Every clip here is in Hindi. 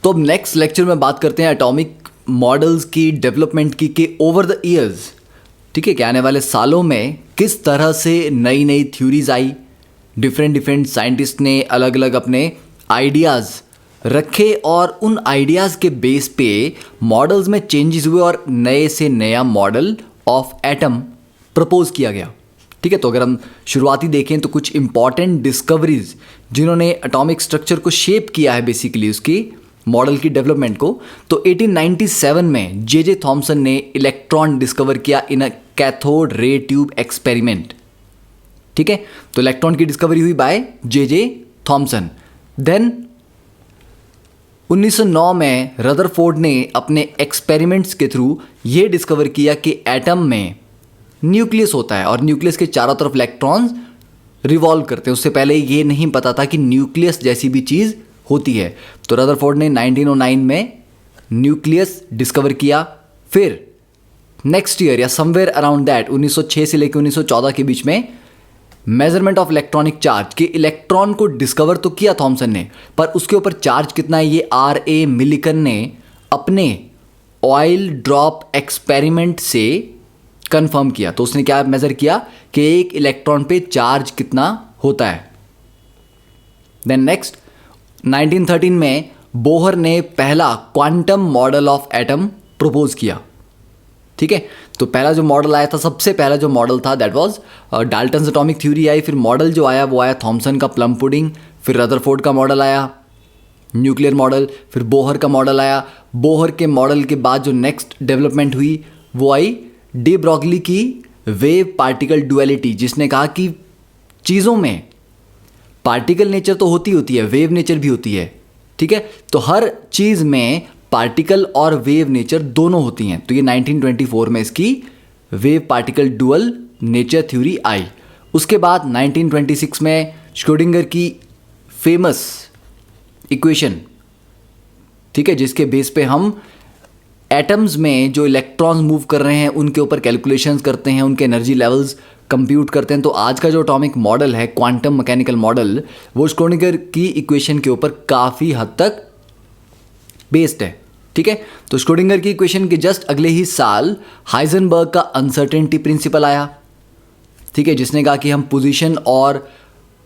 तो अब नेक्स्ट लेक्चर में बात करते हैं एटॉमिक मॉडल्स की डेवलपमेंट की कि ओवर द ईयर्स, ठीक है, कि आने वाले सालों में किस तरह से नई नई थ्योरीज आई, डिफरेंट साइंटिस्ट ने अलग अलग अपने आइडियाज़ रखे और उन आइडियाज़ के बेस पे मॉडल्स में चेंजेस हुए और नए से नया मॉडल ऑफ एटम प्रपोज किया गया। ठीक है, तो अगर हम शुरुआती देखें तो कुछ इंपॉर्टेंट डिस्कवरीज जिन्होंने एटॉमिक स्ट्रक्चर को शेप किया है, बेसिकली उसकी मॉडल की डेवलपमेंट को, तो 1897 में जे थॉमसन ने इलेक्ट्रॉन डिस्कवर किया in a cathode ray tube experiment. ठीक है, तो इलेक्ट्रॉन की डिस्कवरी हुई बाय जे थॉमसन। देन 1909 में रदरफोर्ड ने अपने एक्सपेरिमेंट्स के थ्रू ये डिस्कवर किया कि एटम में न्यूक्लियस होता है और न्यूक्लियस के चारों तरफ इलेक्ट्रॉन्स रिवॉल्व करते हैं। उससे पहले ये नहीं पता था कि न्यूक्लियस जैसी भी चीज़ होती है। तो रदरफोर्ड ने 1909 में न्यूक्लियस डिस्कवर किया। फिर नेक्स्ट ईयर या समवेयर अराउंड दैट 1906 से लेकर 1914 के बीच में मेजरमेंट ऑफ इलेक्ट्रॉनिक चार्ज के इलेक्ट्रॉन को डिस्कवर तो किया थॉमसन ने, पर उसके ऊपर चार्ज कितना है ये R.A. मिलिकन ने अपने ऑयल ड्रॉप एक्सपेरिमेंट से कंफर्म किया। तो उसने क्या मेजर किया कि एक इलेक्ट्रॉन पे चार्ज कितना होता है। देन नेक्स्ट 1913 में बोहर ने पहला quantum model of atom propose किया। ठीक है, तो पहला जो मॉडल आया था, सबसे पहला जो मॉडल था that was Dalton's atomic theory आई। फिर मॉडल जो आया वो आया थॉमसन का प्लम पुडिंग, फिर रदरफोर्ड का मॉडल आया न्यूक्लियर मॉडल, फिर बोहर का मॉडल आया। बोहर के मॉडल के बाद जो नेक्स्ट डेवलपमेंट हुई वो आई डी ब्रॉगली की वेव पार्टिकल डुअलिटी, जिसने कहा कि चीज़ों में पार्टिकल नेचर तो होती है, वेव नेचर भी होती है। ठीक है, तो हर चीज़ में पार्टिकल और वेव नेचर दोनों होती हैं। तो ये 1924 में इसकी wave particle dual nature theory आई। उसके बाद 1926 में श्रोडिंगर की फेमस इक्वेशन, ठीक है, जिसके बेस पे हम एटम्स में जो इलेक्ट्रॉन्स मूव कर रहे हैं उनके ऊपर कैलकुलेशंस करते हैं, उनके एनर्जी लेवल्स कंप्यूट करते हैं। तो आज का जो एटॉमिक मॉडल है, क्वांटम मैकेनिकल मॉडल, वो श्रोडिंगर की इक्वेशन के ऊपर काफ़ी हद तक बेस्ड है। ठीक है, तो श्रोडिंगर की इक्वेशन के जस्ट अगले ही साल हाइजेनबर्ग का अनसर्टेनिटी प्रिंसिपल आया। ठीक है, जिसने कहा कि हम पोजीशन और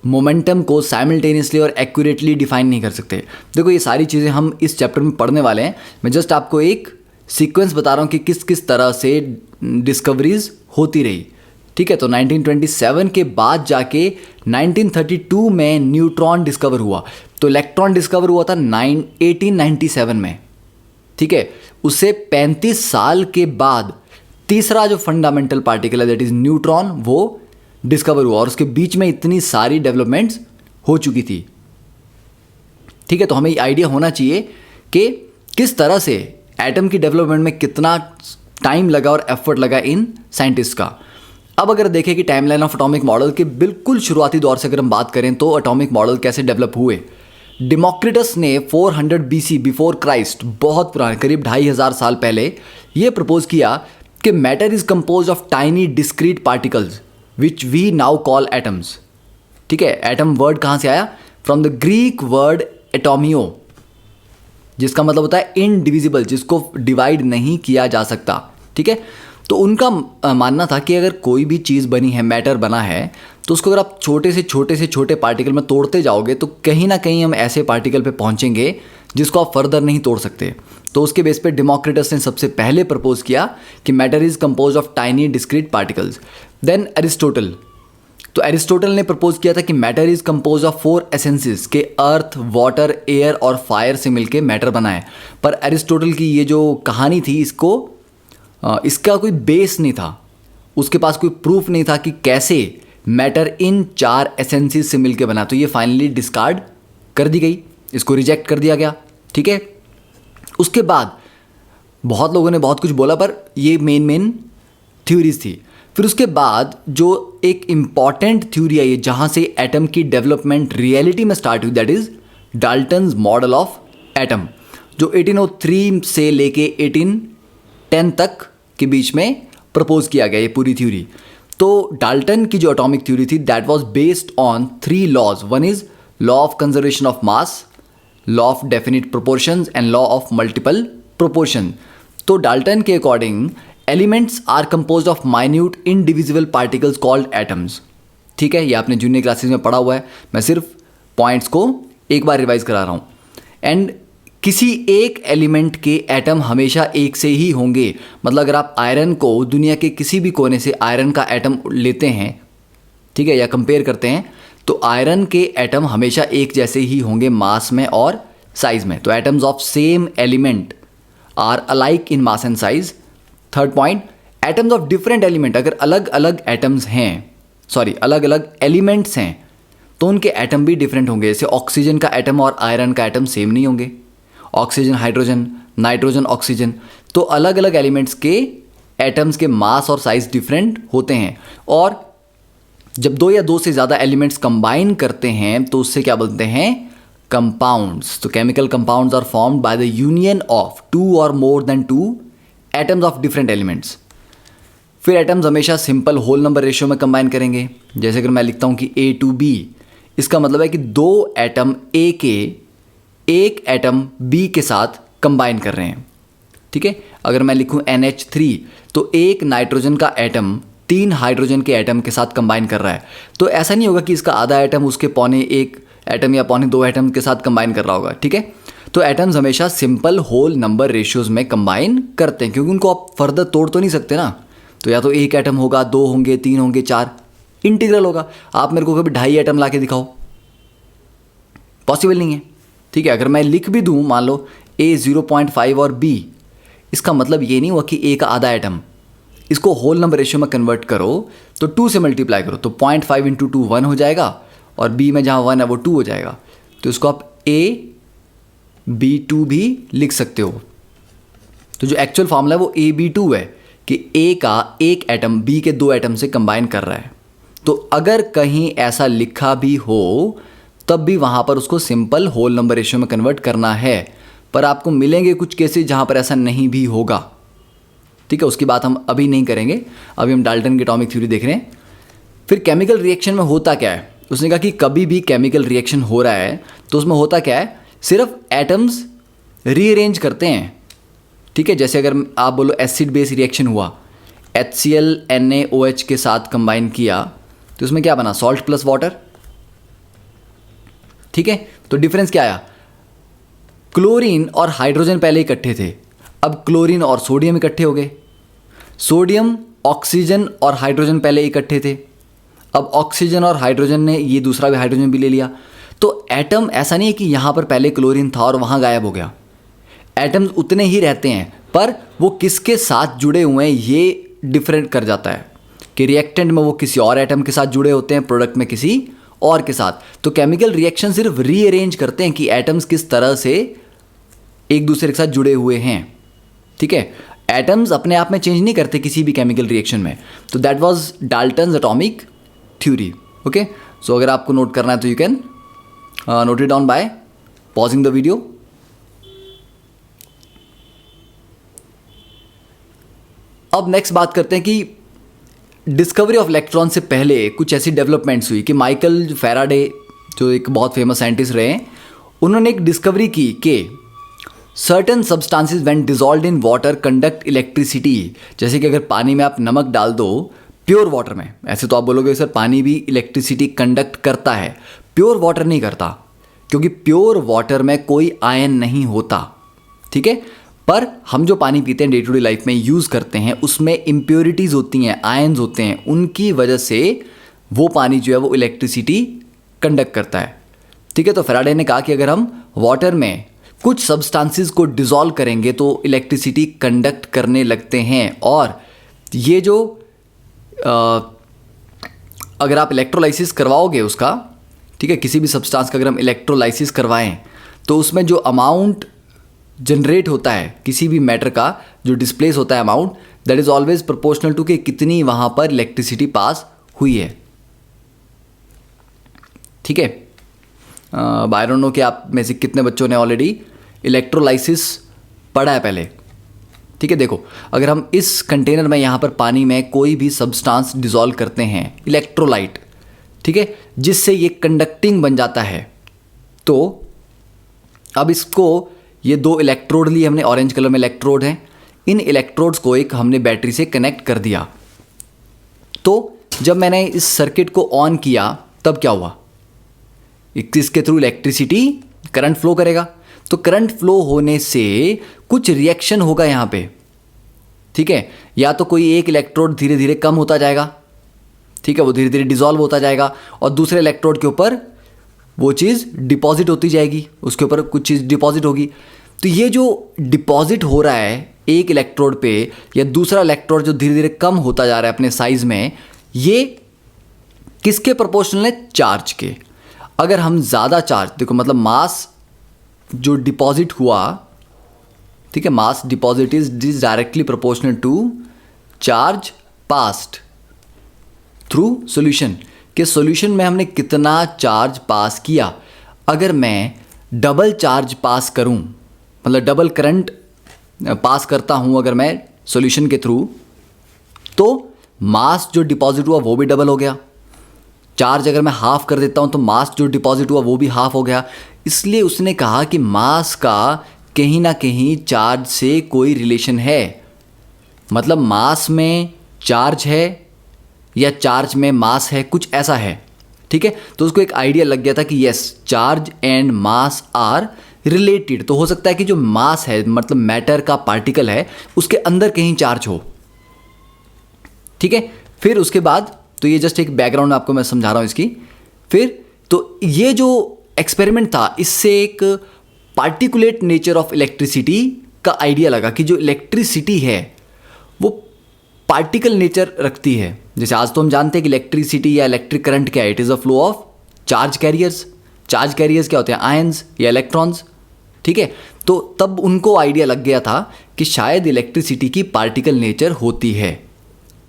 मोमेंटम को साइमल्टेनियसली और एक्यूरेटली डिफाइन नहीं कर सकते। देखो, ये सारी चीज़ें हम इस चैप्टर में पढ़ने वाले हैं। मैं जस्ट आपको एक सीक्वेंस बता रहा हूँ कि किस किस तरह से डिस्कवरीज होती रही। ठीक है, तो 1927 के बाद जाके 1932 में न्यूट्रॉन डिस्कवर हुआ। तो इलेक्ट्रॉन डिस्कवर हुआ था 1897 में। ठीक है, उससे 35 साल के बाद तीसरा जो फंडामेंटल पार्टिकल है दैट इज न्यूट्रॉन, वो डिस्कवर हुआ और उसके बीच में इतनी सारी डेवलपमेंट्स हो चुकी थी। ठीक है, तो हमें आइडिया होना चाहिए कि किस तरह से एटम की डेवलपमेंट में कितना टाइम लगा और एफर्ट लगा इन साइंटिस्ट का। अब अगर देखें कि टाइमलाइन ऑफ एटॉमिक मॉडल के बिल्कुल शुरुआती दौर से अगर हम बात करें तो एटॉमिक मॉडल कैसे डेवलप हुए। डेमोक्रिटस ने 400 BC बिफोर क्राइस्ट, बहुत पुराने, करीब 2500 साल पहले, ये प्रपोज किया कि matter is compose of tiny discrete particles which we now call atoms. ठीक है, एटम वर्ड कहाँ से आया? फ्रॉम द ग्रीक वर्ड एटोमियो, जिसका मतलब होता है इनडिविजिबल, जिसको डिवाइड नहीं किया जा सकता। ठीक है, तो उनका मानना था कि अगर कोई भी चीज़ बनी है, मैटर बना है, तो उसको अगर आप छोटे से छोटे पार्टिकल में तोड़ते जाओगे तो कहीं ना कहीं हम ऐसे पार्टिकल पे पहुंचेंगे जिसको आप फर्दर नहीं तोड़ सकते। तो उसके बेस पे डेमोक्रिटस ने सबसे पहले प्रपोज किया कि matter is compose of tiny discrete particles. Then Aristotle, तो एरिस्टोटल ने प्रपोज किया था कि matter is compose of 4 essences के अर्थ, वाटर, एयर और फायर से मिलके मैटर बना है। पर एरिस्टोटल की ये जो कहानी थी, इसका कोई बेस नहीं था, उसके पास कोई प्रूफ नहीं था कि कैसे मैटर इन 4 एसेंसेस से मिलके बना। तो ये फाइनली डिस्कार्ड कर दी गई, इसको रिजेक्ट कर दिया गया। ठीक है, उसके बाद बहुत लोगों ने बहुत कुछ बोला, पर ये मेन थ्योरीज थी। फिर उसके बाद जो एक इम्पॉर्टेंट थ्योरी आई जहाँ से एटम की डेवलपमेंट रियलिटी में स्टार्ट हुई, that is Dalton's model of atom, जो 1803 से लेके 1810 तक के बीच में प्रपोज किया गया ये पूरी थ्योरी। तो डाल्टन की जो एटॉमिक थ्योरी थी that was based on 3 laws. One is law of conservation of mass, law of definite proportions and law of multiple proportion. तो डाल्टन के according elements are composed of minute indivisible particles called atoms. ठीक है, ये आपने जूनियर क्लासेस में पढ़ा हुआ है, मैं सिर्फ पॉइंट्स को एक बार रिवाइज करा रहा हूँ। एंड किसी एक एलिमेंट के एटम हमेशा एक से ही होंगे। मतलब अगर आप आयरन को दुनिया के किसी भी कोने से आयरन का एटम लेते हैं, ठीक है, या कंपेयर करते हैं, तो आयरन के एटम हमेशा एक जैसे ही होंगे मास में और साइज में। तो atoms of same element are alike in mass and size. Third point, atoms of different element, अगर अलग अलग एटम्स हैं, सॉरी अलग अलग एलिमेंट्स हैं, तो उनके एटम भी डिफरेंट होंगे। जैसे ऑक्सीजन का एटम और आयरन का एटम सेम नहीं होंगे, ऑक्सीजन हाइड्रोजन, नाइट्रोजन ऑक्सीजन, तो अलग अलग एलिमेंट्स के एटम्स के मास और साइज डिफरेंट होते हैं। और जब दो या दो से ज़्यादा एलिमेंट्स कंबाइन करते हैं तो उससे क्या बोलते हैं, कंपाउंड्स। तो chemical compounds are formed by the union of two और more than two atoms of different elements. फिर एटम्स हमेशा सिंपल होल नंबर रेशियो में कंबाइन करेंगे। जैसे अगर मैं लिखता हूँ कि A to B, इसका मतलब है कि दो एटम A के एक एटम B के साथ कंबाइन कर रहे हैं। ठीक है, अगर मैं लिखूँ NH3, तो एक नाइट्रोजन का एटम तीन हाइड्रोजन के एटम के साथ कंबाइन कर रहा है। तो ऐसा नहीं होगा कि इसका आधा एटम उसके पौने एक एटम या पौने दो एटम के साथ कंबाइन कर रहा होगा। ठीक है, तो एटम्स हमेशा सिंपल होल नंबर रेशियोज में कंबाइन करते हैं, क्योंकि उनको आप फर्दर तोड़ तो नहीं सकते ना। तो या तो एक एटम होगा, दो होंगे, तीन होंगे, चार, इंटीग्रल होगा। आप मेरे को कभी 2.5 एटम ला के दिखाओ, पॉसिबल नहीं है। ठीक है, अगर मैं लिख भी दूँ, मान लो A 0.5 और B, इसका मतलब ये नहीं हुआ कि A का आधा एटम। इसको होल नंबर रेशियो में कन्वर्ट करो तो 2 से मल्टीप्लाई करो, तो 0.5 इंटू 2 1 हो जाएगा, और B में जहाँ 1 है वो 2 हो जाएगा। तो इसको आप AB2 भी लिख सकते हो। तो जो एक्चुअल फॉर्मूला है वो AB2 है कि A का एक एटम B के दो एटम से कंबाइन कर रहा है। तो अगर कहीं ऐसा लिखा भी हो तब भी वहाँ पर उसको सिंपल होल नंबर रेशियो में कन्वर्ट करना है। पर आपको मिलेंगे कुछ केसेस जहाँ पर ऐसा नहीं भी होगा। ठीक है, उसकी बात हम अभी नहीं करेंगे, अभी हम डाल्टन की एटॉमिक थ्योरी देख रहे हैं। फिर केमिकल रिएक्शन में होता क्या है, उसने कहा कि कभी भी केमिकल रिएक्शन हो रहा है तो उसमें होता क्या है, सिर्फ एटम्स रीअरेंज करते हैं। ठीक है, जैसे अगर आप बोलो एसिड बेस रिएक्शन हुआ, HCl NaOH के साथ कंबाइन किया तो उसमें क्या बना, सॉल्ट प्लस वाटर। ठीक है, तो डिफरेंस क्या आया, क्लोरीन और हाइड्रोजन पहले इकट्ठे थे, अब क्लोरीन और सोडियम इकट्ठे हो गए। सोडियम, ऑक्सीजन और हाइड्रोजन पहले इकट्ठे थे, अब ऑक्सीजन और हाइड्रोजन ने ये दूसरा भी हाइड्रोजन भी ले लिया। तो एटम ऐसा नहीं है कि यहाँ पर पहले क्लोरीन था और वहाँ गायब हो गया। एटम्स उतने ही रहते हैं, पर वो किसके साथ जुड़े हुए हैं ये डिफरेंट कर जाता है कि रिएक्टेंट में वो किसी और एटम के साथ जुड़े होते हैं, प्रोडक्ट में किसी और के साथ। तो केमिकल रिएक्शन सिर्फ रीअरेंज करते हैं कि एटम्स किस तरह से एक दूसरे के साथ जुड़े हुए हैं। ठीक है, एटम्स अपने आप में चेंज नहीं करते किसी भी केमिकल रिएक्शन में। तो that was Dalton's atomic theory. Okay, so अगर आपको नोट करना है तो you can note it down by pausing the video. अब नेक्स्ट बात करते हैं कि डिस्कवरी ऑफ इलेक्ट्रॉन से पहले कुछ ऐसी डेवलपमेंट्स हुई कि माइकल फैराडे, जो एक बहुत फेमस साइंटिस्ट रहे हैं, उन्होंने एक डिस्कवरी की कि certain substances when dissolved in water conduct electricity. जैसे कि अगर पानी में आप नमक डाल दो, प्योर वाटर में, ऐसे तो आप बोलोगे सर पानी भी इलेक्ट्रिसिटी कंडक्ट करता है, प्योर वाटर नहीं करता, क्योंकि प्योर वाटर में कोई आयन नहीं होता। ठीक है, पर हम जो पानी पीते हैं डे टू डे लाइफ में यूज़ करते हैं, उसमें इम्प्योरिटीज़ होती हैं, आयन्स होते हैं, उनकी वजह से वो पानी जो है वो इलेक्ट्रिसिटी कंडक्ट करता है। ठीक है, तो फैराडे ने कहा कि अगर हम वाटर में कुछ सब्सटेंसेस को डिसॉल्व करेंगे तो इलेक्ट्रिसिटी कंडक्ट करने लगते हैं। और ये जो अगर आप इलेक्ट्रोलाइसिस करवाओगे उसका, ठीक है, किसी भी सब्सटेंस का अगर हम इलेक्ट्रोलाइसिस करवाएं तो उसमें जो अमाउंट जनरेट होता है किसी भी मैटर का, जो डिस्प्लेस होता है amount, that is always proportional to कि कितनी वहाँ पर इलेक्ट्रिसिटी पास हुई है। ठीक है, आई डोंट नो कि आप में से कितने बच्चों ने ऑलरेडी इलेक्ट्रोलाइसिस पढ़ा है पहले। ठीक है, देखो अगर हम इस कंटेनर में यहाँ पर पानी में कोई भी सब्सटेंस डिसॉल्व करते हैं, इलेक्ट्रोलाइट, ठीक है, जिससे ये कंडक्टिंग बन जाता है, तो अब इसको, ये 2 इलेक्ट्रोड लिए हमने, ऑरेंज कलर में इलेक्ट्रोड हैं, इन इलेक्ट्रोड्स को एक हमने बैटरी से कनेक्ट कर दिया। तो जब मैंने इस सर्किट को ऑन किया तब क्या हुआ, इसके थ्रू इलेक्ट्रिसिटी करंट फ्लो करेगा। तो करंट फ्लो होने से कुछ रिएक्शन होगा यहाँ पे, ठीक है। या तो कोई एक इलेक्ट्रोड धीरे धीरे कम होता जाएगा, ठीक है, वो धीरे धीरे डिसॉल्व होता जाएगा, और दूसरे इलेक्ट्रोड के ऊपर वो चीज़ डिपॉजिट होती जाएगी, उसके ऊपर कुछ चीज़ डिपॉजिट होगी। तो ये जो डिपॉजिट हो रहा है एक इलेक्ट्रोड पे, या दूसरा इलेक्ट्रोड जो धीरे धीरे कम होता जा रहा है अपने साइज में, ये किसके प्रोपोर्शनल है, चार्ज के। अगर हम ज़्यादा चार्ज, देखो मतलब मास जो डिपॉजिट हुआ, ठीक है, mass deposit is directly proportional to charge passed through solution, कि सॉल्यूशन में हमने कितना चार्ज पास किया। अगर मैं डबल चार्ज पास करूं, मतलब डबल करंट पास करता हूं अगर मैं सॉल्यूशन के थ्रू, तो मास जो डिपॉजिट हुआ वो भी डबल हो गया। चार्ज अगर मैं हाफ कर देता हूं तो मास जो डिपॉजिट हुआ वो भी हाफ हो गया। इसलिए उसने कहा कि मास का कहीं ना कहीं चार्ज से कोई रिलेशन है, मतलब मास में चार्ज है या चार्ज में मास है, कुछ ऐसा है, ठीक है। तो उसको एक आइडिया लग गया था कि yes, charge and mass are related. तो हो सकता है कि जो मास है, मतलब मैटर का पार्टिकल है, उसके अंदर कहीं चार्ज हो, ठीक है। फिर उसके बाद, तो ये जस्ट एक बैकग्राउंड आपको मैं समझा रहा हूं इसकी। फिर तो ये जो एक्सपेरिमेंट था, इससे एक पार्टिकुलेट नेचर ऑफ इलेक्ट्रिसिटी का आइडिया लगा कि जो इलेक्ट्रिसिटी है वो पार्टिकल नेचर रखती है। जैसे आज तो हम जानते हैं कि इलेक्ट्रिसिटी या इलेक्ट्रिक करंट क्या है, it is a flow of charge carriers. Charge carriers क्या होते हैं, आयंस या इलेक्ट्रॉन्स, ठीक है। तो तब उनको आइडिया लग गया था कि शायद इलेक्ट्रिसिटी की पार्टिकल नेचर होती है,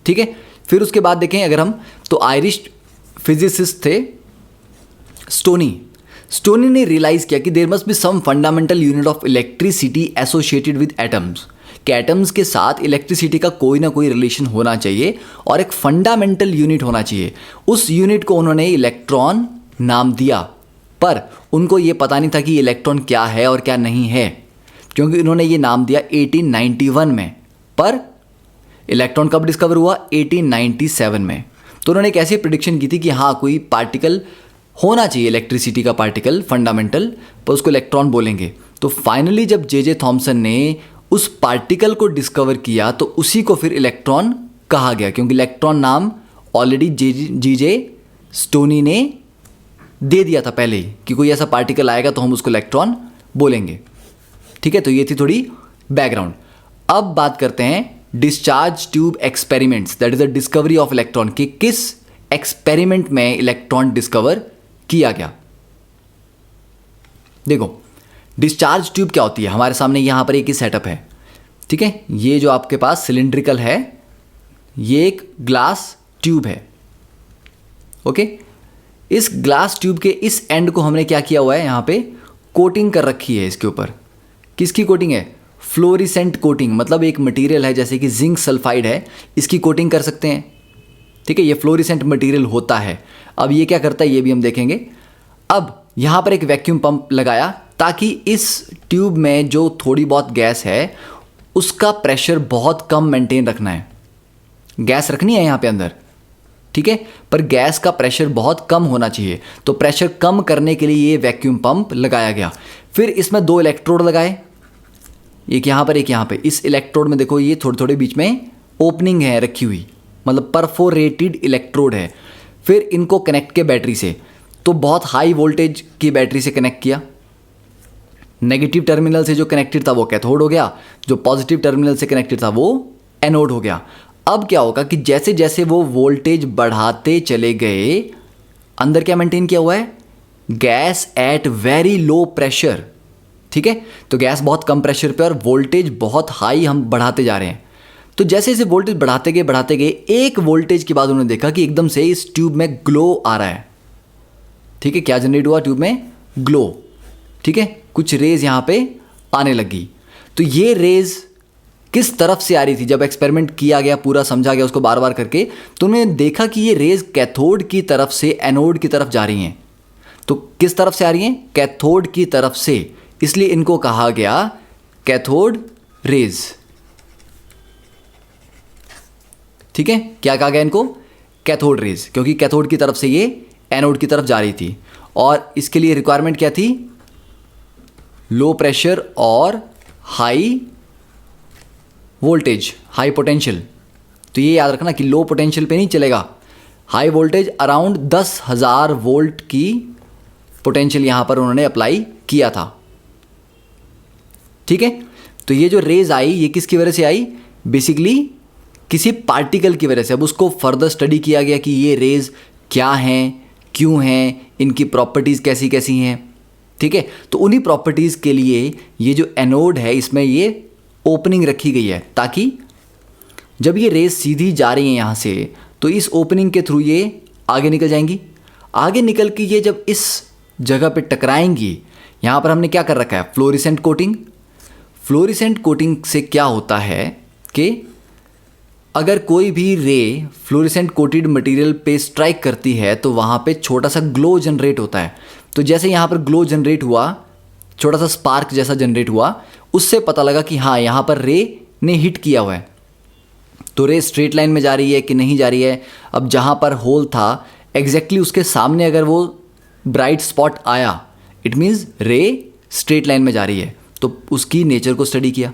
ठीक है। फिर उसके बाद देखें अगर हम, तो आयरिश फिजिसिस्ट थे स्टोनी ने रियलाइज किया कि there must be some fundamental unit of electricity associated with atoms, कि एटम्स के साथ इलेक्ट्रिसिटी का कोई ना कोई रिलेशन होना चाहिए और एक फंडामेंटल यूनिट होना चाहिए। उस यूनिट को उन्होंने इलेक्ट्रॉन नाम दिया, पर उनको ये पता नहीं था कि इलेक्ट्रॉन क्या है और क्या नहीं है, क्योंकि उन्होंने ये नाम दिया 1891 में, पर इलेक्ट्रॉन कब डिस्कवर हुआ, 1897 में। तो उन्होंने एक ऐसी प्रिडिक्शन की थी कि हाँ, कोई पार्टिकल होना चाहिए, इलेक्ट्रिसिटी का पार्टिकल फंडामेंटल, पर उसको इलेक्ट्रॉन बोलेंगे। तो फाइनली जब जे थॉमसन ने उस पार्टिकल को डिस्कवर किया तो उसी को फिर इलेक्ट्रॉन कहा गया, क्योंकि इलेक्ट्रॉन नाम ऑलरेडी जे स्टोनी ने दे दिया था पहले ही, कि कोई ऐसा पार्टिकल आएगा तो हम उसको इलेक्ट्रॉन बोलेंगे, ठीक है। तो ये थी थोड़ी बैकग्राउंड। अब बात करते हैं discharge tube experiments, that is the discovery of electron, कि किस एक्सपेरिमेंट में इलेक्ट्रॉन डिस्कवर किया गया। देखो डिस्चार्ज ट्यूब क्या होती है, हमारे सामने यहां पर एक ही सेटअप है, ठीक है। ये जो आपके पास सिलिंड्रिकल है, ये एक ग्लास ट्यूब है, ओके। इस ग्लास ट्यूब के इस एंड को हमने क्या किया हुआ है, यहां पे कोटिंग कर रखी है इसके ऊपर। किसकी कोटिंग है, फ्लोरिसेंट कोटिंग, मतलब एक मटेरियल है जैसे कि जिंक सल्फाइड है, इसकी कोटिंग कर सकते हैं, ठीक है। ये फ्लोरिसेंट मटेरियल होता है। अब ये क्या करता है ये भी हम देखेंगे। अब यहां पर एक वैक्यूम पंप लगाया ताकि इस ट्यूब में जो थोड़ी बहुत गैस है उसका प्रेशर बहुत कम मेंटेन रखना है। गैस रखनी है यहाँ पे अंदर, ठीक है, पर गैस का प्रेशर बहुत कम होना चाहिए। तो प्रेशर कम करने के लिए ये वैक्यूम पंप लगाया गया। फिर इसमें 2 इलेक्ट्रोड लगाए, एक यहाँ पर एक यहाँ पे। इस इलेक्ट्रोड में देखो ये थोड़े थोड़े बीच में ओपनिंग है रखी हुई, मतलब परफोरेटेड इलेक्ट्रोड है। फिर इनको कनेक्ट किया बैटरी से, तो बहुत हाई वोल्टेज की बैटरी से कनेक्ट किया। नेगेटिव टर्मिनल से जो कनेक्टेड था वो कैथोड हो गया, जो पॉजिटिव टर्मिनल से कनेक्टेड था वो एनोड हो गया। अब क्या होगा कि जैसे जैसे वो वोल्टेज बढ़ाते चले गए, अंदर क्या मेंटेन किया हुआ है, gas at very low pressure, ठीक है। तो गैस बहुत कम प्रेशर पे और वोल्टेज बहुत हाई हम बढ़ाते जा रहे हैं। तो जैसे जैसे वोल्टेज बढ़ाते गए, एक वोल्टेज के बाद उन्होंने देखा कि एकदम से इस ट्यूब में ग्लो आ रहा है, ठीक है। क्या जनरेट हुआ ट्यूब में, ग्लो, ठीक है। कुछ रेज यहाँ पे आने लगी। तो ये रेज किस तरफ से आ रही थी, जब एक्सपेरिमेंट किया गया, पूरा समझा गया उसको बार बार करके, तो उन्होंने देखा कि ये रेज कैथोड की तरफ से एनोड की तरफ जा रही हैं। तो किस तरफ से आ रही हैं, कैथोड की तरफ से। इसलिए इनको कहा गया कैथोड रेज। ठीक है, क्या कहा गया इनको? कैथोड रेज, क्योंकि कैथोड की तरफ से ये एनोड की तरफ जा रही थी और इसके लिए रिक्वायरमेंट क्या थी? लो प्रेशर और हाई वोल्टेज, हाई पोटेंशियल। तो ये याद रखना कि लो पोटेंशियल पे नहीं चलेगा, हाई वोल्टेज अराउंड 10,000 वोल्ट की पोटेंशियल यहां पर उन्होंने अप्लाई किया था। ठीक है, तो ये जो रेज आई ये किसकी वजह से आई? बेसिकली किसी पार्टिकल की वजह से। अब उसको फर्दर स्टडी किया गया कि ये रेज क्या हैं, क्यों हैं, इनकी प्रॉपर्टीज़ कैसी कैसी हैं। ठीक है, तो उन्हीं प्रॉपर्टीज़ के लिए ये जो एनोड है इसमें ये ओपनिंग रखी गई है, ताकि जब ये रेज सीधी जा रही है यहाँ से तो इस ओपनिंग के थ्रू ये आगे निकल जाएंगी। आगे निकल के ये जब इस जगह पे टकराएंगी, यहाँ पर हमने क्या कर रखा है? Fluorescent coating. फ्लोरेसेंट कोटिंग से क्या होता है कि अगर कोई भी रे फ्लोरेसेंट कोटेड मटेरियल पे स्ट्राइक करती है तो वहाँ पे छोटा सा ग्लो जनरेट होता है। तो जैसे यहाँ पर ग्लो जनरेट हुआ, छोटा सा स्पार्क जैसा जनरेट हुआ, उससे पता लगा कि हाँ यहाँ पर रे ने हिट किया हुआ है। तो रे स्ट्रेट लाइन में जा रही है कि नहीं जा रही है? अब जहाँ पर होल था एग्जैक्टली उसके सामने अगर वो ब्राइट स्पॉट आया, इट मीन्स रे स्ट्रेट लाइन में जा रही है, तो उसकी नेचर को स्टडी किया।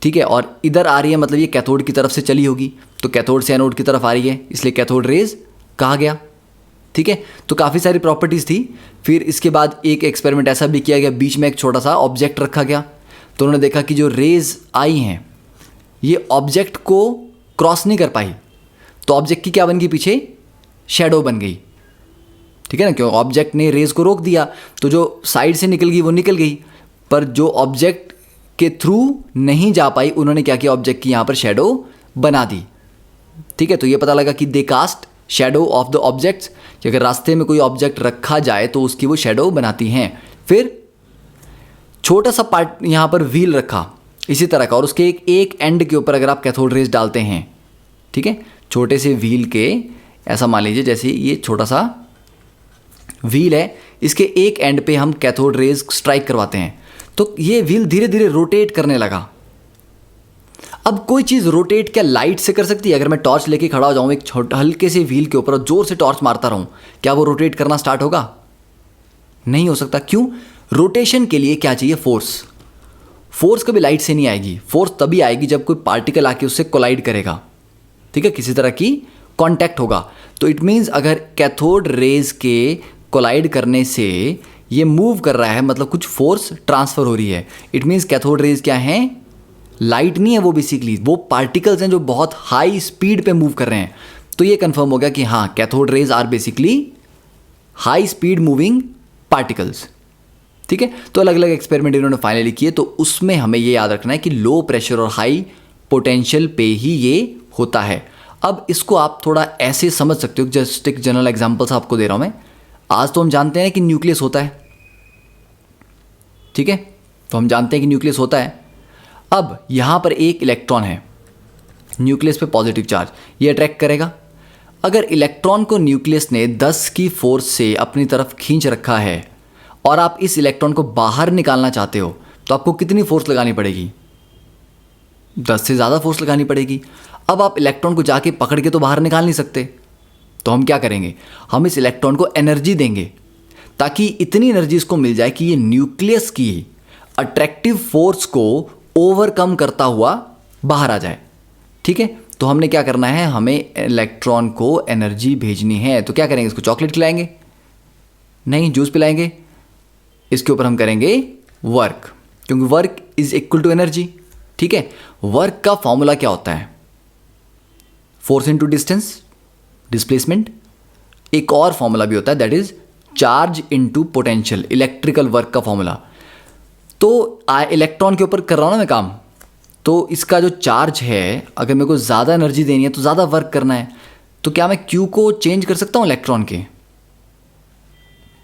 ठीक है, और इधर आ रही है मतलब ये कैथोड की तरफ से चली होगी, तो कैथोड से एनोड की तरफ आ रही है, इसलिए कैथोड रेज कहा गया। ठीक है, तो काफ़ी सारी प्रॉपर्टीज़ थी। फिर इसके बाद एक एक्सपेरिमेंट ऐसा भी किया गया, बीच में एक छोटा सा ऑब्जेक्ट रखा गया, तो उन्होंने देखा कि जो रेज आई हैं ये ऑब्जेक्ट को क्रॉस नहीं कर पाई, तो ऑब्जेक्ट की क्या बन गई? पीछे शैडो बन गई। ठीक है ना, क्यों? ऑब्जेक्ट ने रेज को रोक दिया, तो जो साइड से निकल गई वो निकल गई, पर जो ऑब्जेक्ट के थ्रू नहीं जा पाई उन्होंने क्या किया? ऑब्जेक्ट की यहाँ पर शैडो बना दी। ठीक है, तो ये पता लगा कि they cast shadow of the objects, कि अगर रास्ते में कोई ऑब्जेक्ट रखा जाए तो उसकी वो शैडो बनाती हैं। फिर छोटा सा पार्ट यहाँ पर व्हील रखा इसी तरह का, और उसके एक एंड के ऊपर अगर आप कैथोड रेज डालते हैं, ठीक है, छोटे से व्हील के, ऐसा मान लीजिए जैसे ये छोटा सा व्हील है, इसके एक एंड पे हम कैथोड रेज स्ट्राइक करवाते हैं, तो ये व्हील धीरे धीरे रोटेट करने लगा। अब कोई चीज़ रोटेट क्या लाइट से कर सकती है? अगर मैं टॉर्च लेके खड़ा हो जाऊँ एक हल्के से व्हील के ऊपर और जोर से टॉर्च मारता रहूँ, क्या वो रोटेट करना स्टार्ट होगा? नहीं हो सकता। क्यों? रोटेशन के लिए क्या चाहिए? फोर्स। फोर्स कभी लाइट से नहीं आएगी, फोर्स तभी आएगी जब कोई पार्टिकल आके उससे कोलाइड करेगा। ठीक है, किसी तरह की कांटेक्ट होगा। तो इट मीन्स अगर कैथोड रेज के कोलाइड करने से ये मूव कर रहा है, मतलब कुछ फोर्स ट्रांसफर हो रही है। इट मीन्स कैथोड रेज क्या है? लाइट नहीं है वो, बेसिकली वो पार्टिकल्स हैं जो बहुत हाई स्पीड पे मूव कर रहे हैं। तो ये कंफर्म हो गया कि हाँ, cathode rays are basically high speed moving particles. ठीक है, तो अलग अलग एक्सपेरिमेंट इन्होंने फाइनली किए, तो उसमें हमें ये याद रखना है कि लो प्रेशर और हाई पोटेंशियल पे ही ये होता है। अब इसको आप थोड़ा ऐसे समझ सकते हो, जस्ट एक जनरल एग्जांपल्स आपको दे रहा हूं मैं। आज तो हम जानते हैं कि न्यूक्लियस होता है, ठीक है, तो हम जानते हैं कि न्यूक्लियस होता है। अब यहां पर एक इलेक्ट्रॉन है, न्यूक्लियस पे पॉजिटिव चार्ज, ये अट्रैक्ट करेगा। अगर इलेक्ट्रॉन को न्यूक्लियस ने 10 की फोर्स से अपनी तरफ खींच रखा है और आप इस इलेक्ट्रॉन को बाहर निकालना चाहते हो, तो आपको कितनी फोर्स लगानी पड़ेगी? 10 से ज़्यादा फोर्स लगानी पड़ेगी। अब आप इलेक्ट्रॉन को जाके पकड़ के तो बाहर निकाल नहीं सकते, तो हम क्या करेंगे? हम इस इलेक्ट्रॉन को एनर्जी देंगे, ताकि इतनी एनर्जी इसको मिल जाए कि ये न्यूक्लियस की अट्रैक्टिव फोर्स को ओवरकम करता हुआ बाहर आ जाए। ठीक है, तो हमने क्या करना है? हमें इलेक्ट्रॉन को एनर्जी भेजनी है। तो क्या करेंगे? इसको चॉकलेट खिलाएंगे? नहीं, जूस पिलाएंगे? इसके ऊपर हम करेंगे वर्क, क्योंकि work is equal to energy. ठीक है, वर्क का फॉर्मूला क्या होता है? Force into distance, displacement. एक और फॉर्मूला भी होता है, that is charge into potential, electrical work का फॉर्मूला। तो इलेक्ट्रॉन के ऊपर कर रहा हूं ना मैं काम, तो इसका जो चार्ज है, अगर मेरे को ज़्यादा एनर्जी देनी है तो ज़्यादा वर्क करना है, तो क्या मैं क्यू को चेंज कर सकता हूं इलेक्ट्रॉन के?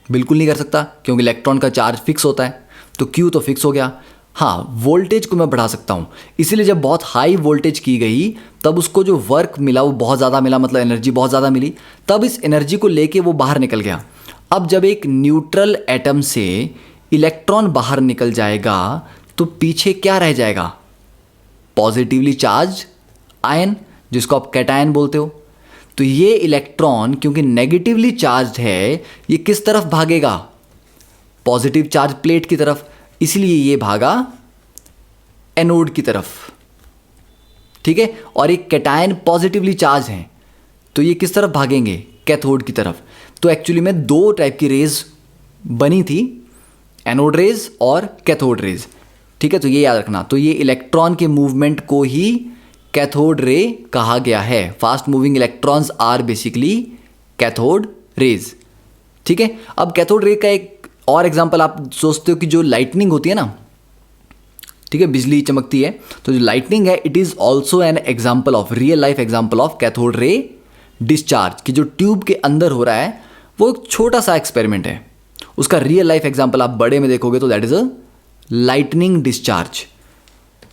बिल्कुल नहीं कर सकता, क्योंकि इलेक्ट्रॉन का चार्ज फिक्स होता है, तो क्यू तो फिक्स हो गया। हाँ, वोल्टेज को मैं बढ़ा सकता हूँ, इसीलिए जब बहुत हाई वोल्टेज की गई तब उसको जो वर्क मिला वो बहुत ज़्यादा मिला, मतलब एनर्जी बहुत ज़्यादा मिली, तब इस एनर्जी को लेके वो बाहर निकल गया। अब जब एक न्यूट्रल एटम से इलेक्ट्रॉन बाहर निकल जाएगा तो पीछे क्या रह जाएगा? पॉजिटिवली चार्ज आयन, जिसको आप कैटायन बोलते हो। तो ये इलेक्ट्रॉन क्योंकि नेगेटिवली चार्ज है, ये किस तरफ भागेगा? पॉजिटिव चार्ज प्लेट की तरफ, इसलिए ये भागा एनोड की तरफ, ठीक है। और एक कैटायन पॉजिटिवली चार्ज है तो ये किस तरफ भागेंगे? कैथोड की तरफ। तो एक्चुअली में दो टाइप की रेज बनी थी, एनोड रेज और कैथोड रेज, ठीक है। तो ये याद रखना। तो ये इलेक्ट्रॉन के मूवमेंट को ही कैथोड रे कहा गया है। Fast moving electrons are basically cathode rays, ठीक है। अब कैथोड रे का एक और एग्जांपल आप सोचते हो कि जो लाइटनिंग होती है ना, ठीक है, बिजली चमकती है, तो जो लाइटनिंग है it is also an example of, real life example of cathode ray discharge. कि जो ट्यूब के अंदर हो रहा है वो एक छोटा सा एक्सपेरिमेंट है, उसका रियल लाइफ एग्जाम्पल आप बड़े में देखोगे तो that is a lightning discharge.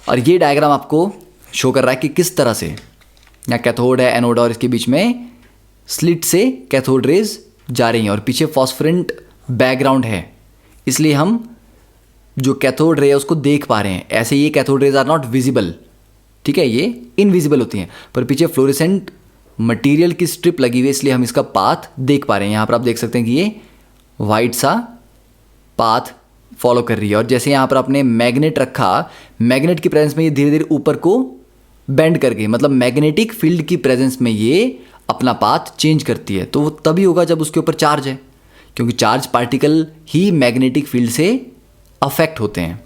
और ये डायग्राम आपको शो कर रहा है कि किस तरह से यहाँ कैथोड है, एनोड, और इसके बीच में स्लिट से कैथोड रेज जा रही हैं और पीछे फॉस्फोरेंट बैकग्राउंड है, इसलिए हम जो कैथोड रे है उसको देख पा रहे हैं। ऐसे ये cathode rays are not visible, ठीक है, ये इनविजिबल होती हैं, पर पीछे फ्लोरेसेंट मटेरियल की स्ट्रिप लगी हुई है, इसलिए हम इसका पाथ देख पा रहे हैं। यहाँ पर आप देख सकते हैं कि ये वाइट सा पाथ फॉलो कर रही है। और जैसे यहाँ पर आपने मैग्नेट रखा, मैग्नेट की प्रेजेंस में ये धीरे धीरे ऊपर को बेंड कर गई, मतलब मैग्नेटिक फील्ड की प्रेजेंस में ये अपना पाथ चेंज करती है। तो वो तभी होगा जब उसके ऊपर चार्ज है, क्योंकि चार्ज पार्टिकल ही मैग्नेटिक फील्ड से अफेक्ट होते हैं,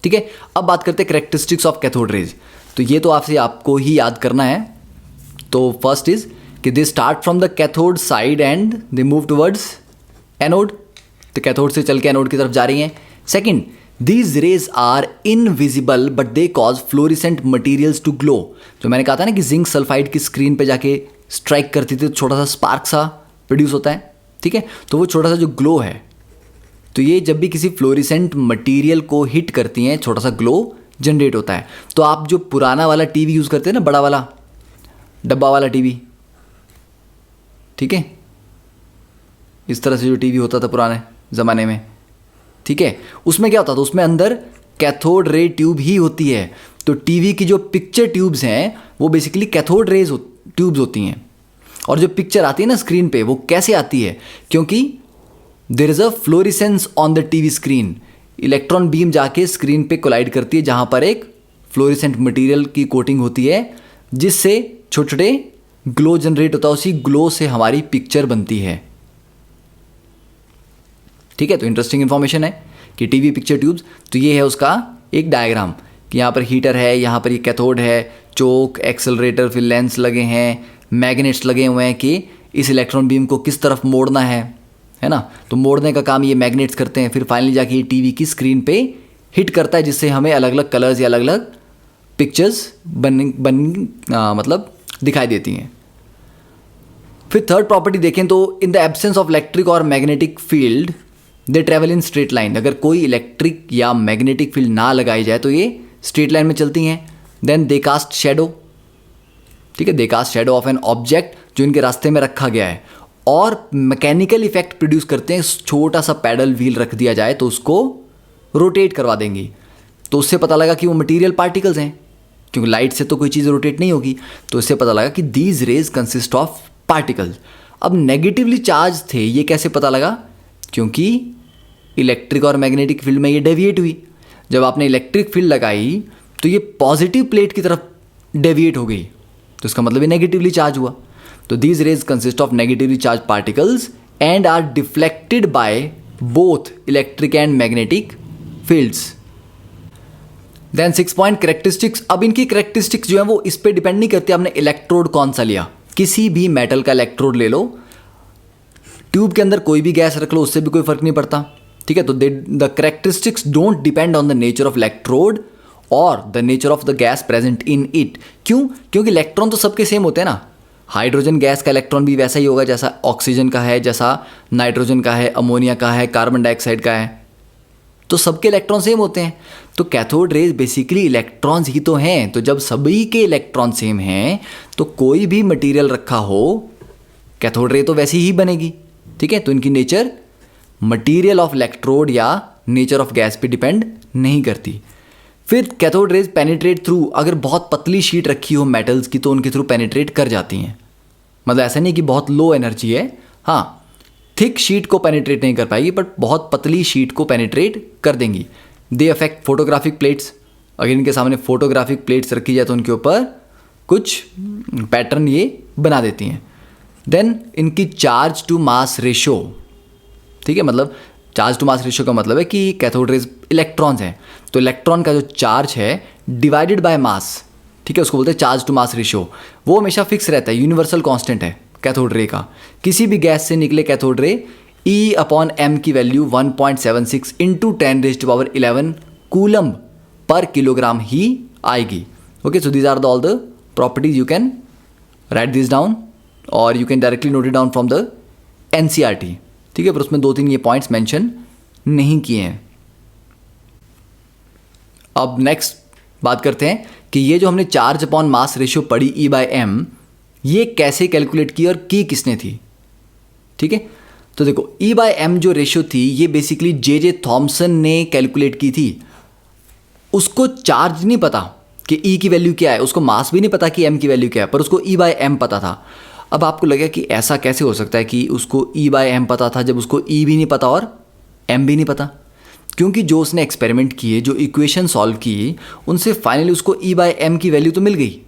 ठीक है। अब बात करते हैं कैरेक्टरिस्टिक्स ऑफ कैथोड रेज। तो ये तो आपको ही याद करना है। तो फर्स्ट इज कि they start from the cathode side and they move towards anode, तो कैथोड से चल के एनोड की तरफ जा रही हैं। Second, these rays are invisible but they cause fluorescent materials to glow. जो मैंने कहा था ना कि जिंक सल्फाइड की स्क्रीन पे जाके स्ट्राइक करती थी तो छोटा सा स्पार्क सा प्रोड्यूस होता है, ठीक है। तो वो छोटा सा जो ग्लो है, तो ये जब भी किसी फ्लोरिसेंट मटेरियल को हिट करती हैं छोटा सा ग्लो जनरेट होता है। तो आप जो पुराना वाला टीवी यूज़ करते हैं ना, बड़ा वाला डब्बा वाला टीवी, ठीक है, इस तरह से जो टीवी होता था पुराने ज़माने में, ठीक है, उसमें क्या होता था? उसमें अंदर कैथोड रे ट्यूब ही होती है। तो टीवी की जो पिक्चर ट्यूब्स हैं वो बेसिकली कैथोड रेज ट्यूब्स होती हैं। और जो पिक्चर आती है ना स्क्रीन पे, वो कैसे आती है? क्योंकि there is a fluorescence on the TV screen. Electron beam जाके स्क्रीन पे कोलाइड करती है जहां पर एक फ्लोरिसेंट मटेरियल की कोटिंग होती है, जिससे छोटे छोटे ग्लो जनरेट होता है। उसी ग्लो से हमारी पिक्चर बनती है, ठीक है। तो इंटरेस्टिंग इंफॉर्मेशन है कि टीवी पिक्चर ट्यूब्स। तो ये है उसका एक डायग्राम कि यहाँ पर हीटर है, यहाँ पर ये कैथोड है, चोक, एक्सेलरेटर, फिर लेंस लगे हैं, मैग्नेट्स लगे हुए हैं कि इस इलेक्ट्रॉन बीम को किस तरफ मोड़ना है ना। तो मोड़ने का काम ये मैग्नेट्स करते हैं। फिर फाइनली जाके ये टीवी की स्क्रीन पे हिट करता है, जिससे हमें अलग अलग कलर्स या अलग अलग पिक्चर्स मतलब दिखाई देती हैं। फिर थर्ड प्रॉपर्टी देखें तो in the absence of electric और magnetic field they travel in straight line. अगर कोई इलेक्ट्रिक या मैग्नेटिक फील्ड ना लगाई जाए तो ये स्ट्रेट लाइन में चलती हैं। देन दे कास्ट शेडो, ठीक है, they cast shadow of an object जो इनके रास्ते में रखा गया है। और मैकेनिकल इफेक्ट प्रोड्यूस करते हैं। छोटा सा पैडल व्हील रख दिया जाए तो उसको रोटेट करवा देंगी, तो उससे पता लगा कि वो मटेरियल पार्टिकल्स हैं, क्योंकि लाइट से तो कोई चीज़ रोटेट नहीं होगी। तो इससे पता लगा कि these rays consist of particles. अब नेगेटिवली चार्ज थे, ये कैसे पता लगा? क्योंकि इलेक्ट्रिक और मैग्नेटिक फील्ड में ये डेविएट हुई। जब आपने इलेक्ट्रिक फील्ड लगाई तो ये पॉजिटिव प्लेट की तरफ डेविएट हो गई, तो इसका मतलब ये नेगेटिवली चार्ज हुआ। तो these rays consist of negatively charge particles and are deflected by both electric and magnetic fields. Then 6 point characteristics. अब इनकी कैरेक्टरिस्टिक्स जो है वो इस पे डिपेंड नहीं करती आपने इलेक्ट्रोड कौन सा लिया। किसी भी मेटल का इलेक्ट्रोड ले लो, ट्यूब के अंदर कोई भी गैस रख लो, उससे भी कोई फर्क नहीं पड़ता, ठीक है। तो the characteristics don't depend on the nature of electrode और the nature of the gas present in it. क्यों? क्योंकि इलेक्ट्रॉन तो सबके सेम होते हैं ना। हाइड्रोजन गैस का इलेक्ट्रॉन भी वैसा ही होगा जैसा ऑक्सीजन का है, जैसा नाइट्रोजन का है, अमोनिया का है, कार्बन डाइऑक्साइड का है, तो सबके इलेक्ट्रॉन सेम होते हैं। तो कैथोड रेज बेसिकली इलेक्ट्रॉन्स ही तो हैं। तो जब सभी के इलेक्ट्रॉन सेम हैं तो कोई भी मटेरियल रखा हो, कैथोड रे तो वैसी ही बनेगी, ठीक है। तो इनकी नेचर मटेरियल ऑफ इलेक्ट्रोड या नेचर ऑफ गैस पे डिपेंड नहीं करती। फिर कैथोड रेज पेनिट्रेट थ्रू, अगर बहुत पतली शीट रखी हो मेटल्स की तो उनके थ्रू पेनिट्रेट कर जाती हैं। मतलब ऐसा नहीं कि बहुत लो एनर्जी है, हाँ थिक शीट को पेनिट्रेट नहीं कर पाएगी बट बहुत पतली शीट को पेनिट्रेट कर देंगी। दे अफेक्ट फोटोग्राफिक प्लेट्स, अगर इनके सामने फोटोग्राफिक प्लेट्स रखी जाए तो उनके ऊपर कुछ पैटर्न ये बना देती हैं। देन इनकी चार्ज टू मास रेशो, ठीक है, मतलब चार्ज टू मास रेशो का मतलब है कि कैथोड रेज इलेक्ट्रॉन्स हैं तो इलेक्ट्रॉन का जो चार्ज है डिवाइडेड बाय मास, ठीक है, उसको बोलते हैं चार्ज टू मास रेशो। वो हमेशा फिक्स रहता है, यूनिवर्सल कांस्टेंट है कैथोड रे का। किसी भी गैस से निकले कैथोड रे E/m की वैल्यू 1.76 इंटू 10⁻11 कूलम पर किलोग्राम ही आएगी। Okay, so these are the all the properties, you can write this down और you can directly note it down from the NCERT, ठीक है, पर उसमें 2-3 ये पॉइंट्स मेंशन नहीं किए हैं। अब नेक्स्ट बात करते हैं कि ये जो हमने चार्ज अपॉन मास रेशियो पढ़ी E/m, ये कैसे कैलकुलेट की और की किसने थी, ठीक है। तो देखो E/m जो रेशियो थी ये बेसिकली J.J. थॉमसन ने कैलकुलेट की थी। उसको चार्ज नहीं पता कि E की वैल्यू क्या है, उसको मास भी नहीं पता कि M की वैल्यू क्या है, पर उसको E/m पता था। अब आपको लगेगा कि ऐसा कैसे हो सकता है कि उसको E/m पता था जब उसको E भी नहीं पता और M भी नहीं पता, क्योंकि जो उसने एक्सपेरिमेंट किए, जो इक्वेशन सॉल्व की, उनसे फाइनली उसको E/m की वैल्यू तो मिल गई।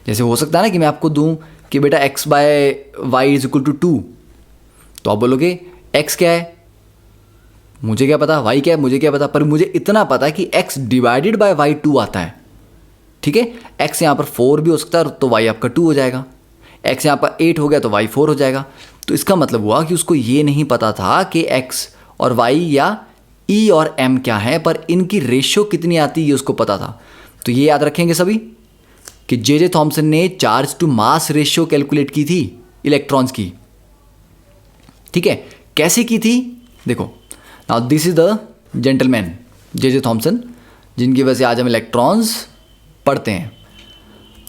जैसे हो सकता है ना कि मैं आपको दूं कि बेटा x/y इज इक्वल टू 2, तो आप बोलोगे x क्या है, मुझे क्या पता, y क्या है, मुझे क्या पता, पर मुझे इतना पता कि x डिवाइडेड बाय y 2 आता है, ठीक है। x यहाँ पर 4 भी हो सकता है तो y आपका 2 हो जाएगा, x यहाँ पर 8 हो गया तो y 4 हो जाएगा। तो इसका मतलब हुआ कि उसको ये नहीं पता था कि x और y या E और M क्या है, पर इनकी रेशियो कितनी आती है ये उसको पता था। तो ये याद रखेंगे सभी कि J.J. थॉमसन ने charge to mass ratio calculate की थी इलेक्ट्रॉन्स की, ठीक है। कैसे की थी देखो, now this is the gentleman J.J. Thomson, जिनकी वजह से आज हम इलेक्ट्रॉन्स पढ़ते हैं।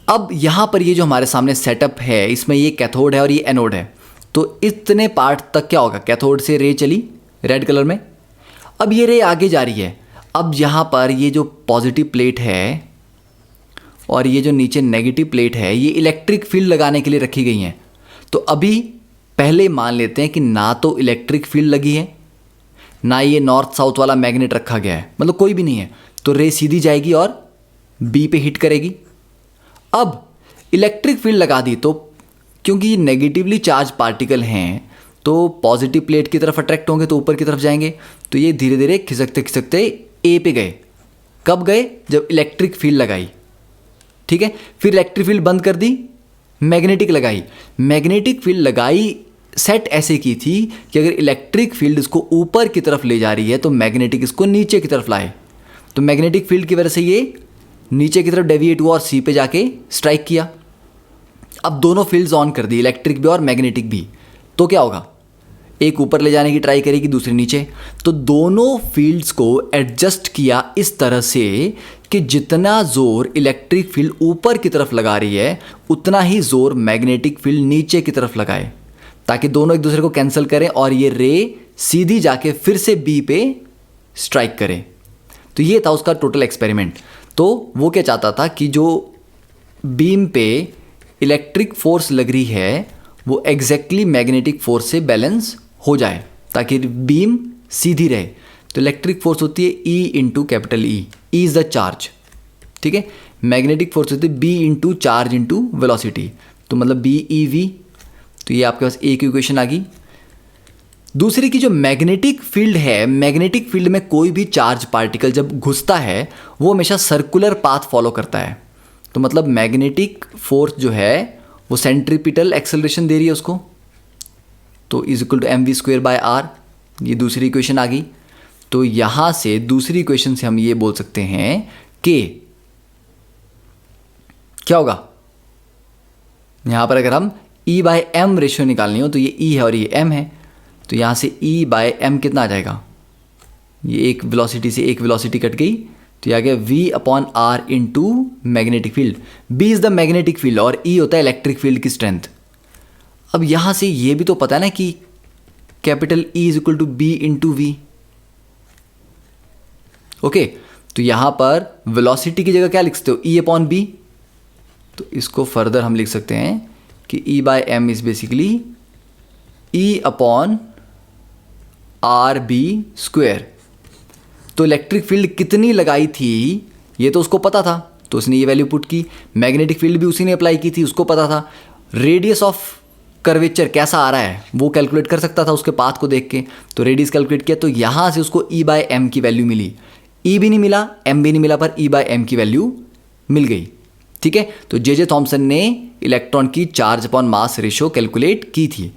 अब यहाँ पर ये जो हमारे सामने सेटअप है, इसमें ये कैथोड है और ये एनोड है। तो इतने पार्ट तक क्या होगा, कैथोड से रे चली रेड कलर में, अब ये रे आगे जा रही है। अब यहाँ पर ये जो पॉजिटिव प्लेट है और ये जो नीचे नेगेटिव प्लेट है, ये इलेक्ट्रिक फील्ड लगाने के लिए रखी गई हैं। तो अभी पहले मान लेते हैं कि ना तो इलेक्ट्रिक फील्ड लगी है, ना ये नॉर्थ साउथ वाला मैग्नेट रखा गया है, मतलब कोई भी नहीं है, तो रे सीधी जाएगी और बी पे हिट करेगी। अब इलेक्ट्रिक फील्ड लगा दी तो क्योंकि ये नेगेटिवली चार्ज पार्टिकल हैं तो पॉजिटिव प्लेट की तरफ अट्रैक्ट होंगे तो ऊपर की तरफ जाएंगे, तो ये धीरे धीरे खिसकते खिसकते ए पे गए। कब गए, जब इलेक्ट्रिक फील्ड लगाई, ठीक है। फिर इलेक्ट्रिक फील्ड बंद कर दी, मैग्नेटिक लगाई। मैग्नेटिक फील्ड लगाई, सेट ऐसे की थी कि अगर इलेक्ट्रिक फील्ड इसको ऊपर की तरफ ले जा रही है तो मैग्नेटिक इसको नीचे की तरफ लाए। तो मैग्नेटिक फील्ड की वजह से ये नीचे की तरफ डेविएट हुआ और सी पे जाके स्ट्राइक किया। अब दोनों फील्ड्स ऑन कर दी, इलेक्ट्रिक भी और मैग्नेटिक भी, तो क्या होगा, एक ऊपर ले जाने की ट्राई करेगी, दूसरी नीचे। तो दोनों फील्ड्स को एडजस्ट किया इस तरह से कि जितना जोर इलेक्ट्रिक फील्ड ऊपर की तरफ लगा रही है उतना ही जोर मैग्नेटिक फील्ड नीचे की तरफ लगाए, ताकि दोनों एक दूसरे को कैंसिल करें और ये रे सीधी जाके फिर से बी पे स्ट्राइक करे। तो ये था उसका टोटल एक्सपेरिमेंट। तो वो क्या चाहता था कि जो बीम पे इलेक्ट्रिक फोर्स लग रही है वो एग्जैक्टली मैग्नेटिक फोर्स से बैलेंस हो जाए ताकि बीम सीधी रहे। तो इलेक्ट्रिक फोर्स होती है E into capital E, E is the charge, ठीक है। मैग्नेटिक फोर्स होती है B into charge into velocity, तो मतलब BeV। तो ये आपके पास एक इक्वेशन आ गई। दूसरी की जो मैग्नेटिक फील्ड है, मैग्नेटिक फील्ड में कोई भी चार्ज पार्टिकल जब घुसता है वो हमेशा सर्कुलर पाथ फॉलो करता है। तो मतलब मैग्नेटिक फोर्स जो है वो सेंट्रीपिटल एक्सेलरेशन दे रही है उसको, तो इज इक्वल टू mv²/r। ये दूसरी इक्वेशन आ गई। तो यहाँ से दूसरी इक्वेशन से हम ये बोल सकते हैं कि क्या होगा, यहाँ पर अगर हम E/m रेशियो निकालनी हो तो ये E है और ये m है, तो यहाँ से E/m कितना आ जाएगा, ये एक वेलोसिटी से एक वेलोसिटी कट गई तो ये आ गया v/r into magnetic field. B is the magnetic field और E होता है इलेक्ट्रिक फील्ड की स्ट्रेंथ। अब यहाँ से ये भी तो पता है ना कि capital E is equal to B into V. Okay, तो यहां पर वेलोसिटी की जगह क्या लिख सकते हो, E अपॉन बी। तो इसको फर्दर हम लिख सकते हैं कि E by M is basically E upon R B square. तो इलेक्ट्रिक फील्ड कितनी लगाई थी ये तो उसको पता था, तो उसने ये वैल्यू पुट की। मैग्नेटिक फील्ड भी उसी ने अप्लाई की थी, उसको पता था। रेडियस ऑफ कर्वेचर कैसा आ रहा है वो कैलकुलेट कर सकता था उसके पाथ को देख के, तो रेडियस कैलकुलेट किया, तो यहां से उसको E बाय एम की वैल्यू मिली। E भी नहीं मिला, M भी नहीं मिला, पर E बाय एम की वैल्यू मिल गई। ठीक है, तो जे थॉमसन ने इलेक्ट्रॉन की charge upon mass ratio calculate की थी।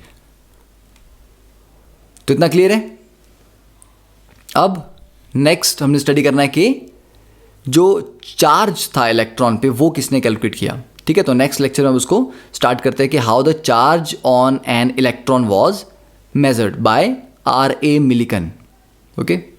तो इतना क्लियर है। अब नेक्स्ट हमने स्टडी करना है कि जो चार्ज था इलेक्ट्रॉन पे वो किसने कैलकुलेट किया। ठीक है, तो नेक्स्ट लेक्चर में हम उसको स्टार्ट करते हैं कि how the charge on an electron was measured by R.A. Millikan. Okay.